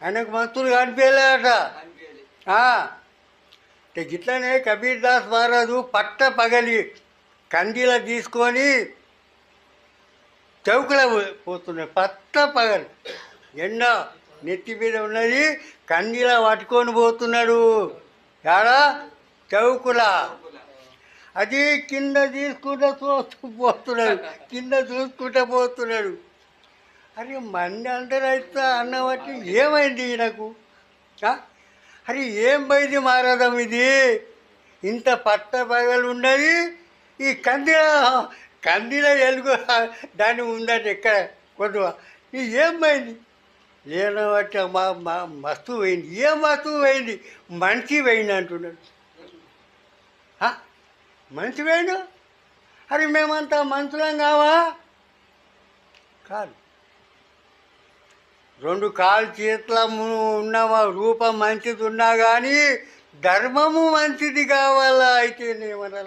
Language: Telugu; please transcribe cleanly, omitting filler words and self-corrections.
ఆయనకు మంత్రులు కనిపించలేదట. గిట్లనే కబీర్ దాస్ మహారాజు పట్ట పగలి కందీల తీసుకొని చౌకలో పోతున్నాడు. పట్ట పగలి ఎండ నెత్తి మీద ఉన్నది, కందీల పట్టుకొని పోతున్నాడు. యాడా చౌకులా. అది కింద తీసుకుంటూ పోతున్నాడు, కింద చూసుకుంటూ పోతున్నాడు. అరే మంది అందరూ అయితే అన్న బట్టి ఏమైంది ఈయనకు? అరే ఏం పోయింది మహారాజం ఇది? ఇంత పట్ట పగలు ఉన్నది, ఈ కందిల ఎలుగు దాన్ని ఉందట ఎక్కడ కొద్దిగా. ఇది ఏం పోయింది? లేన బట్టి మస్తు పోయింది. ఏం వస్తువు పోయింది? మనిషి పోయింది అంటున్నాడు. మనిషి పోయిండు? అరే మేమంతా మనుషులం కావా? కాదు. 2 కాళ్ళు చేతుల ఉన్న రూపం మంచిది ఉన్నా కానీ ధర్మము మంచిది కావాలా? అయితే నేమన్నా